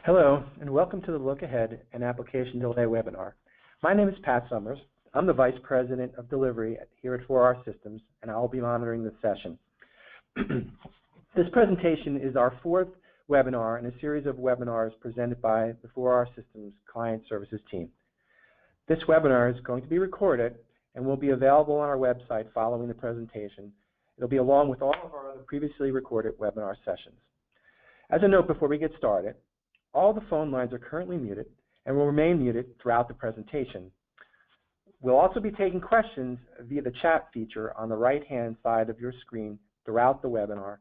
Hello, and welcome to the Look Ahead and Application Delay webinar. My name is Pat Summers. I'm the Vice President of Delivery here at 4R Systems, and I'll be monitoring this session. This presentation is our fourth webinar in a series of webinars presented by the 4R Systems Client Services team. This webinar is going to be recorded and will be available on our website following the presentation. It'll be along with all of our other previously recorded webinar sessions. As a note before we get started, all the phone lines are currently muted and will remain muted throughout the presentation. We'll also be taking questions via the chat feature on the right-hand side of your screen throughout the webinar,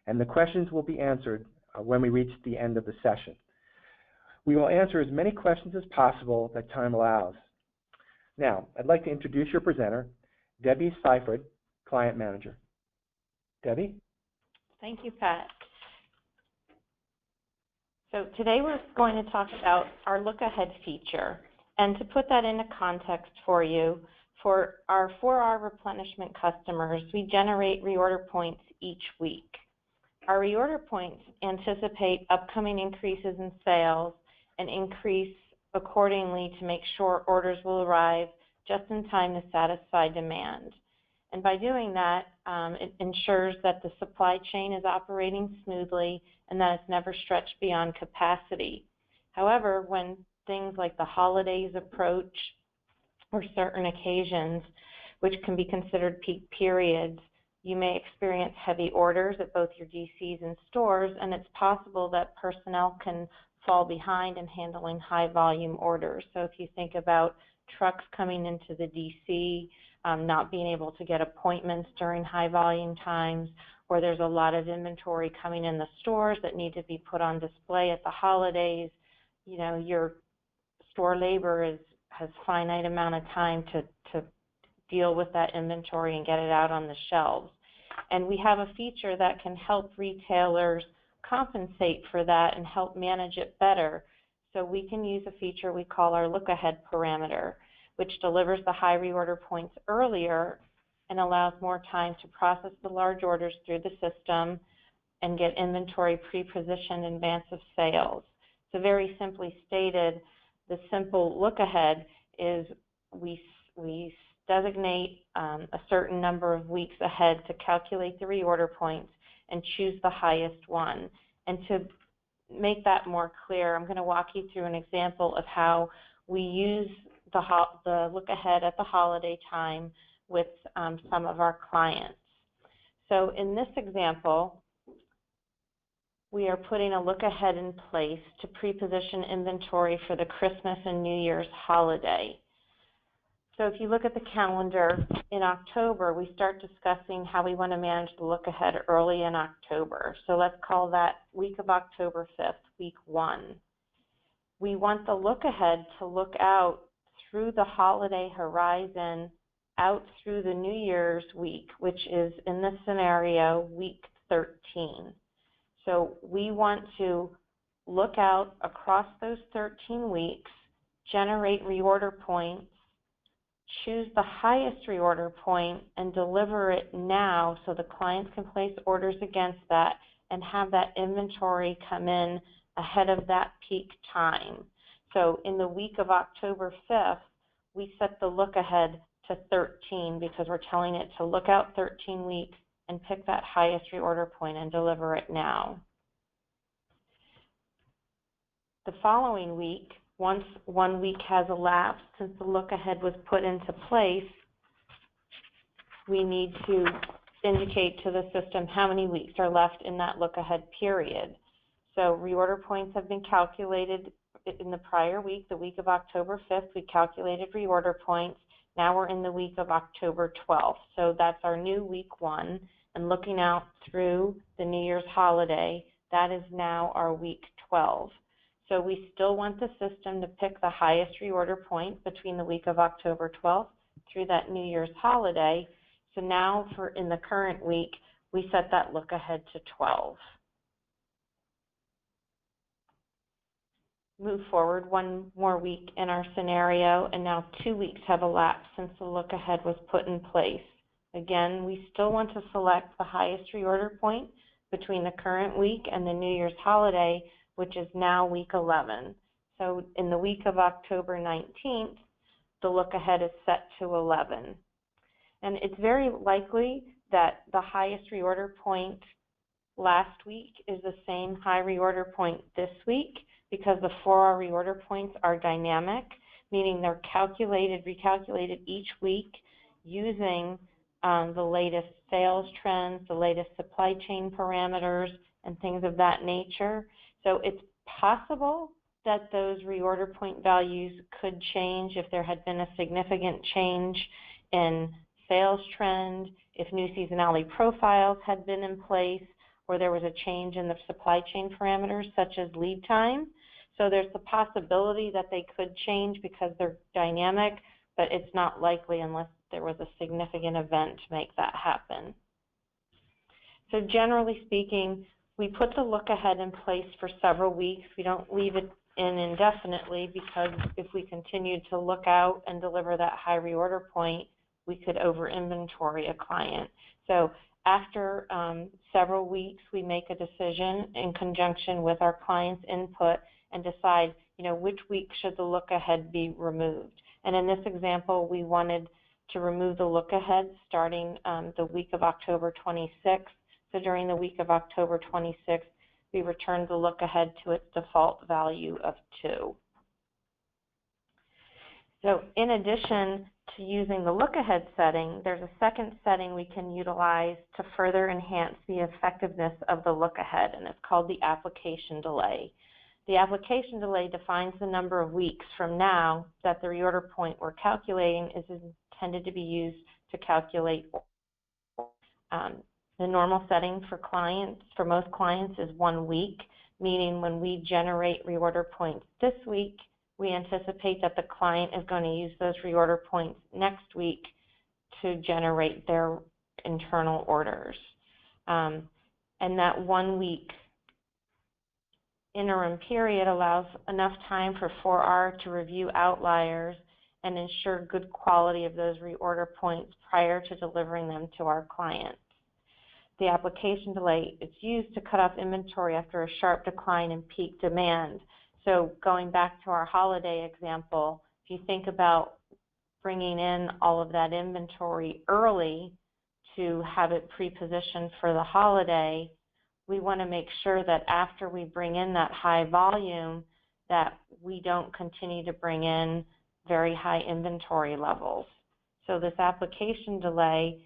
and the questions will be answered when we reach the end of the session. We will answer as many questions as possible that time allows. Now, I'd like to introduce your presenter, Debbie Seifert, Client Manager. Debbie? Thank you, Pat. So today we're going to talk about our Look Ahead feature. And to put that into context for you, for our 4R replenishment customers, we generate reorder points each week. Our reorder points anticipate upcoming increases in sales and increase accordingly to make sure orders will arrive just in time to satisfy demand. And by doing that, it ensures that the supply chain is operating smoothly and that it's never stretched beyond capacity. However, when things like the holidays approach or certain occasions, which can be considered peak periods, you may experience heavy orders at both your DCs and stores, and it's possible that personnel can fall behind in handling high volume orders. So if you think about trucks coming into the DC, not being able to get appointments during high volume times, or there's a lot of inventory coming in the stores that need to be put on display at the holidays, you know, your store labor has finite amount of time to deal with that inventory and get it out on the shelves. And we have a feature that can help retailers compensate for that and help manage it better. So we can use a feature we call our Look Ahead parameter, which delivers the high reorder points earlier and allows more time to process the large orders through the system and get inventory pre-positioned in advance of sales. So very simply stated, the simple look ahead is we designate a certain number of weeks ahead to calculate the reorder points and choose the highest one. And to make that more clear, I'm going to walk you through an example of how we use the look ahead at the holiday time with some of our clients. So in this example, we are putting a look ahead in place to pre-position inventory for the Christmas and New Year's holiday. So if you look at the calendar in October, we start discussing how we want to manage the look ahead early in October. So let's call that week of October 5th, week 1. We want the look ahead to look out through the holiday horizon out through the New Year's week, which is in this scenario week 13. So we want to look out across those 13 weeks, generate reorder points, choose the highest reorder point and deliver it now so the clients can place orders against that and have that inventory come in ahead of that peak time. So in the week of October 5th, we set the look ahead to 13 because we're telling it to look out 13 weeks and pick that highest reorder point and deliver it now. The following week, once 1 week has elapsed since the look ahead was put into place, we need to indicate to the system how many weeks are left in that look ahead period. So reorder points have been calculated in the prior week, the week of October 5th, we calculated reorder points. Now we're in the week of October 12th. So that's our new week 1. And looking out through the New Year's holiday, that is now our week 12. So we still want the system to pick the highest reorder point between the week of October 12th through that New Year's holiday. So now in the current week, we set that look ahead to 12. Move forward 1 more week in our scenario, and now 2 weeks have elapsed since the look ahead was put in place. Again, we still want to select the highest reorder point between the current week and the New Year's holiday, which is now week 11. So in the week of October 19th, the look ahead is set to 11. And it's very likely that the highest reorder point last week is the same high reorder point this week, because the 4R reorder points are dynamic, meaning they're recalculated each week using the latest sales trends, the latest supply chain parameters, and things of that nature. So it's possible that those reorder point values could change if there had been a significant change in sales trend, if new seasonality profiles had been in place, or there was a change in the supply chain parameters such as lead time. So there's the possibility that they could change because they're dynamic, but it's not likely unless there was a significant event to make that happen. So generally speaking, we put the look ahead in place for several weeks. We don't leave it in indefinitely, because if we continue to look out and deliver that high reorder point, we could over inventory a client. So after several weeks, we make a decision in conjunction with our client's input and decide, which week should the look ahead be removed. And in this example, we wanted to remove the look ahead starting the week of October 26th. So during the week of October 26th, we returned the look ahead to its default value of 2. So in addition to using the look ahead setting, there's a second setting we can utilize to further enhance the effectiveness of the look ahead, and it's called the application delay. The application delay defines the number of weeks from now that the reorder point we're calculating is intended to be used to calculate. The normal setting for most clients is 1 week, meaning when we generate reorder points this week, we anticipate that the client is going to use those reorder points next week to generate their internal orders. And that 1 week interim period allows enough time for 4R to review outliers and ensure good quality of those reorder points prior to delivering them to our clients. The application delay is used to cut off inventory after a sharp decline in peak demand. So going back to our holiday example, if you think about bringing in all of that inventory early to have it pre-positioned for the holiday, we want to make sure that after we bring in that high volume, that we don't continue to bring in very high inventory levels. So this application delay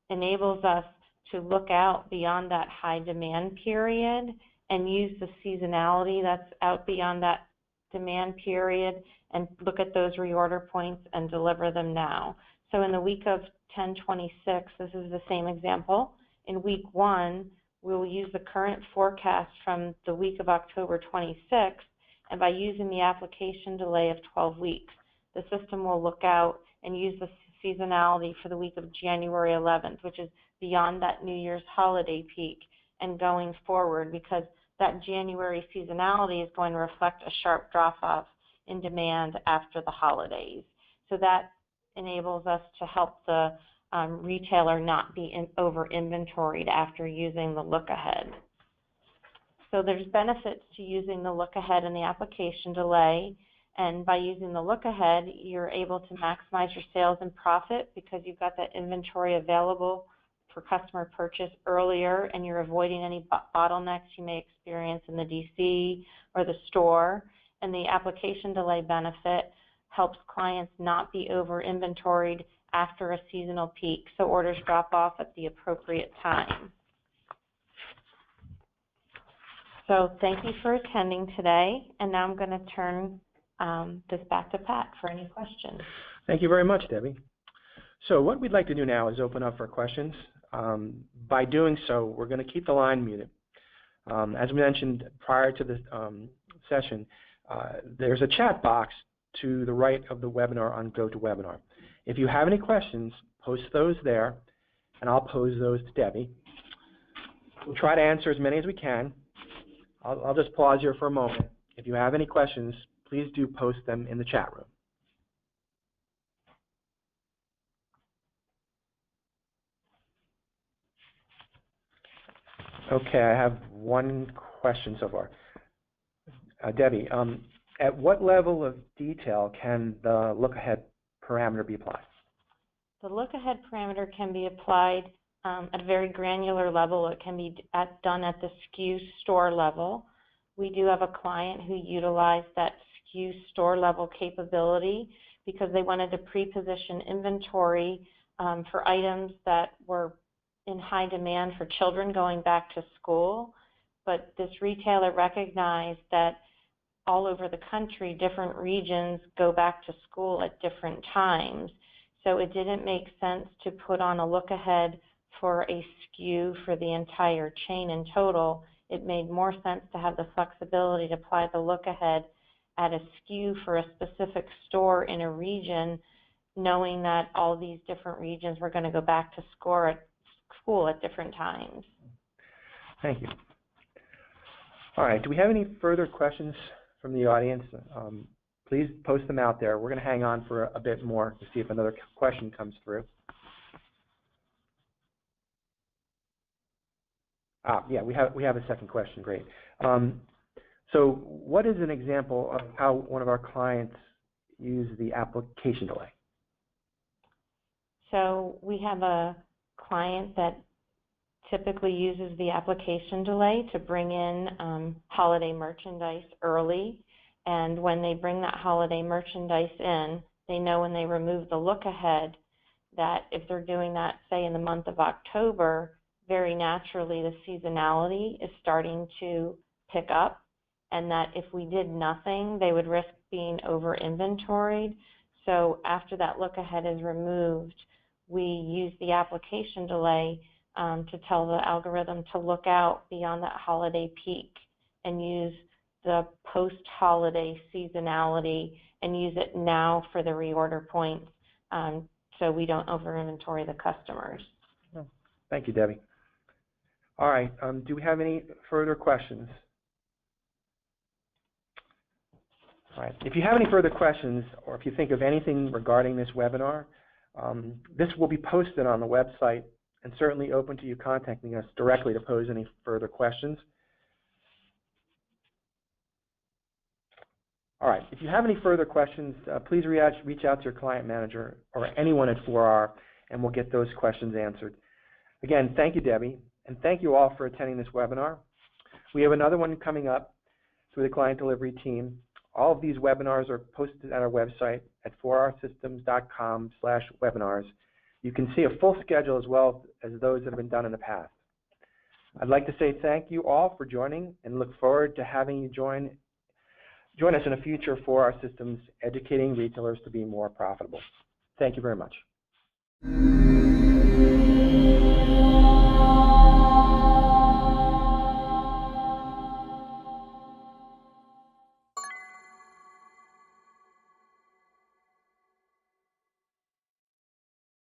enables us to look out beyond that high demand period and use the seasonality that's out beyond that demand period and look at those reorder points and deliver them now. So in the week of 10/26, this is the same example. In week 1, we'll use the current forecast from the week of October 26th, and by using the application delay of 12 weeks, the system will look out and use the seasonality for the week of January 11th, which is beyond that New Year's holiday peak and going forward, because that January seasonality is going to reflect a sharp drop-off in demand after the holidays. So that enables us to help the retailer not be over-inventoried after using the look-ahead. So there's benefits to using the look-ahead and the application delay. And by using the look-ahead, you're able to maximize your sales and profit because you've got that inventory available for customer purchase earlier, and you're avoiding any bottlenecks you may experience in the DC or the store. And the application delay benefit helps clients not be over-inventoried after a seasonal peak, so orders drop off at the appropriate time. So thank you for attending today, and now I'm going to turn this back to Pat for any questions. Thank you very much, Debbie. So what we'd like to do now is open up for questions. By doing so, we're going to keep the line muted. As we mentioned prior to the session, there's a chat box to the right of the webinar on GoToWebinar. If you have any questions, post those there, and I'll pose those to Debbie. We'll try to answer as many as we can. I'll just pause here for a moment. If you have any questions, please do post them in the chat room. Okay, I have one question so far. Debbie, at what level of detail can the look-ahead parameter be applied? The look-ahead parameter can be applied at a very granular level. It can be done at the SKU-Store level. We do have a client who utilized that SKU-Store level capability because they wanted to pre-position inventory for items that were in high demand for children going back to school. But this retailer recognized that all over the country, different regions go back to school at different times. So it didn't make sense to put on a look-ahead for a SKU for the entire chain in total. It made more sense to have the flexibility to apply the look-ahead at a SKU for a specific store in a region, knowing that all these different regions were going to go back to school at different times. Thank you. All right, do we have any further questions from the audience? Please post them out there. We're going to hang on for a bit more to see if another question comes through. Yeah, we have a second question. Great. So what is an example of how one of our clients used the application delay? So we have a client that typically uses the application delay to bring in holiday merchandise early. And when they bring that holiday merchandise in, they know when they remove the look-ahead that if they're doing that, say, in the month of October, very naturally the seasonality is starting to pick up, and that if we did nothing, they would risk being over-inventoried. So after that look-ahead is removed, we use the application delay to tell the algorithm to look out beyond that holiday peak and use the post-holiday seasonality and use it now for the reorder points so we don't over-inventory the customers. Thank you, Debbie. All right, do we have any further questions? All right, if you have any further questions or if you think of anything regarding this webinar, this will be posted on the website and certainly open to you contacting us directly to pose any further questions. All right, if you have any further questions, please reach out to your client manager or anyone at 4R, and we'll get those questions answered. Again, thank you, Debbie, and thank you all for attending this webinar. We have another one coming up through the client delivery team. All of these webinars are posted at our website at 4rsystems.com/webinars. You can see a full schedule as well as those that have been done in the past. I'd like to say thank you all for joining and look forward to having you join us in a future 4R Systems educating retailers to be more profitable. Thank you very much.